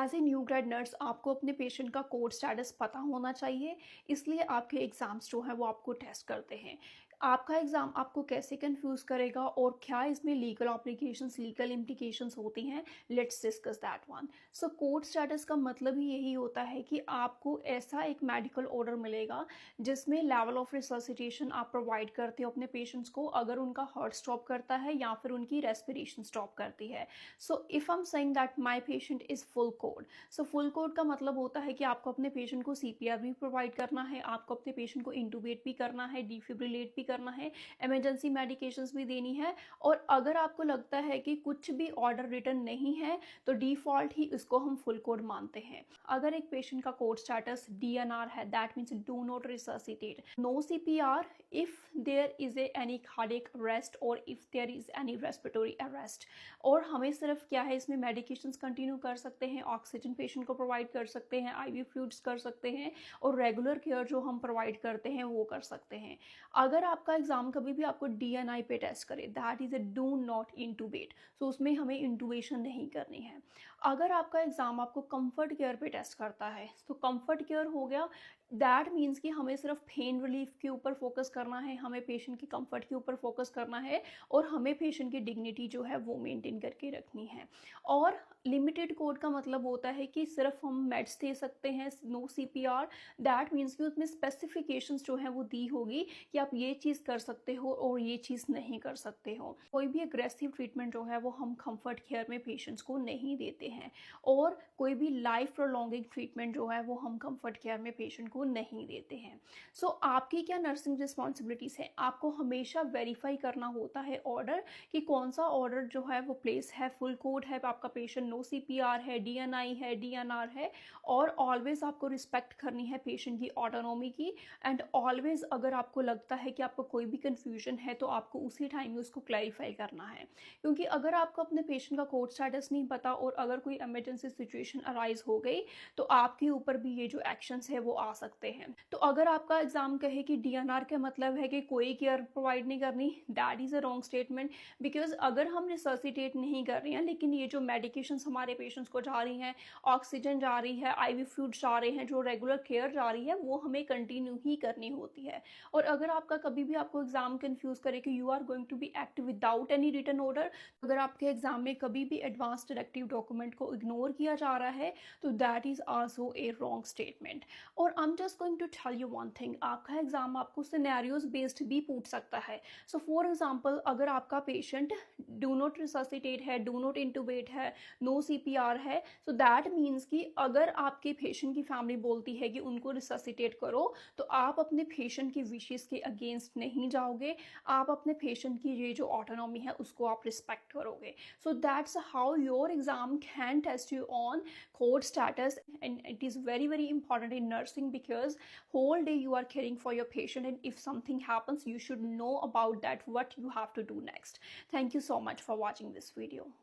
As a new grade nurse आपको अपने patient का कोड स्टेटस पता होना चाहिए, इसलिए आपके एग्ज़ाम्स जो हैं वो आपको टेस्ट करते हैं। आपका एग्ज़ाम आपको कैसे कंफ्यूज करेगा और क्या इसमें लीगल ऑब्लिगेशंस, लीगल इम्प्लिकेशंस होती हैं, let's discuss that one. So code status का मतलब ही यही होता है कि आपको ऐसा एक मेडिकल ऑर्डर मिलेगा जिसमें लेवल ऑफ रिससिटेशन आप प्रोवाइड करते हो अपने पेशेंट्स को अगर उनका हार्ट स्टॉप करता है या फिर उनकी रेस्पिरेशन स्टॉप करती है। So if I am saying that my patient is full code, so full code का मतलब होता है कि आपको अपने पेशेंट को सीपीआर भी प्रोवाइड करना है, आपको अपने पेशेंट को इंटूबेट भी करना है, डिफिब्रिलेट भी करना है, इमरजेंसी मेडिकेशंस भी देनी है। और अगर आपको लगता है कि कुछ भी ऑर्डर रिटन नहीं है तो डिफॉल्ट ही इसको हम फुल कोड मानते हैं। अगर एक पेशेंट का कोड स्टेटस डीएनआर है, that means do not resuscitate, no CPR if there is any cardiac arrest और if there is any respiratory arrest. और हमें सिर्फ क्या है इसमें मेडिकेशंस कंटिन्यू कर सकते हैं, ऑक्सीजन पेशेंट को प्रोवाइड कर सकते हैं, आईवी फ्लूइड्स कर सकते हैं और रेगुलर केयर जो हम प्रोवाइड करते हैं वो कर सकते हैं। अगर आपका एग्जाम कभी भी आपको डीएनआई पे टेस्ट करे, that is a do not intubate, so उसमें हमें इंटूबेशन नहीं करनी है। अगर आपका एग्जाम आपको कंफर्ट केयर पे टेस्ट करता है तो कंफर्ट केयर हो गया, दैट मीन्स कि हमें सिर्फ पेन रिलीफ के ऊपर फोकस करना है, हमें पेशेंट की कंफर्ट के ऊपर फोकस करना है और हमें पेशेंट की डिग्निटी जो है वो मेंटेन करके रखनी है। और लिमिटेड कोड का मतलब होता है कि सिर्फ हम मेड्स दे सकते हैं, नो सीपीआर, दैट मीन्स कि उसमें स्पेसिफिकेशंस जो है वो दी होगी कि आप ये चीज़ कर सकते हो और ये चीज़ नहीं कर सकते हो। कोई भी अग्रेसिव ट्रीटमेंट जो है वो हम कंफर्ट केयर में पेशेंट्स को नहीं देते हैं और कोई भी लाइफ प्रोलॉन्गिंग ट्रीटमेंट जो है वो हम कंफर्ट केयर में पेशेंट को नहीं देते हैं। सो आपकी क्या नर्सिंग रिस्पॉन्सिबिलिटीज़ है, आपको हमेशा वेरीफाई करना होता है ऑर्डर कि कौन सा ऑर्डर जो है वो प्लेस है, फुल कोड है, आपका पेशेंट नो सीपीआर है, डीएनआई है, डीएनआर है। और ऑलवेज आपको रिस्पेक्ट करनी है पेशेंट की ऑटोनॉमी की। एंड ऑलवेज अगर आपको लगता है कि आपको कोई भी कन्फ्यूजन है तो आपको उसी टाइम में उसको क्लैरिफाई करना है, क्योंकि अगर आपको अपने पेशेंट का कोड स्टेटस नहीं पता और अगर कोई इमरजेंसी सिचुएशन अराइज हो गई तो आपके ऊपर भी ये जो एक्शंस है वो आ सकते हैं। तो अगर आपका एग्जाम कहे कि डीएनआर का मतलब है कि कोई केयर प्रोवाइड नहीं करनी, that is a wrong statement. Because अगर हम रिससिटेट नहीं कर रहे हैं लेकिन ये जो मेडिकेशंस हमारे पेशेंट्स को जा रही हैं, ऑक्सीजन जा रही है, आईवी फ्लूइड्स जा रहे हैं, जो रेगुलर केयर जा रही है वो हमें कंटिन्यू ही करनी होती है। और अगर आपका कभी भी आपको एग्जाम कंफ्यूज करे कि you are going to be act without any written order, अगर आपके एग्जाम में कभी भी एडवांस डायरेक्टिव डॉक्यूमेंट को इग्नोर किया जा रहा है तो that is also a wrong statement. और I am just going to tell you one thing, आपका एग्जाम आपको सिनेरियोज बेस्ड भी पूछ सकता है। सो फॉर एग्जाम्पल अगर आपका पेशेंट डू नॉट रिससिटेट है, डू नॉट इंटूबेट है, नो सीपीआर है, सो दैट मीन्स कि अगर आपके पेशेंट की फैमिली बोलती है कि उनको रिससिटेट करो तो आप अपने पेशेंट की विशेस के अगेंस्ट नहीं जाओगे, आप अपने पेशेंट की ये जो ऑटोनॉमी है उसको आप रिस्पेक्ट करोगे। So that's how your exam can test you on code status and it is very very important in nursing because whole day you are caring for your patient and if something happens you should know about that what you have to do next. Thank you so much for watching this video.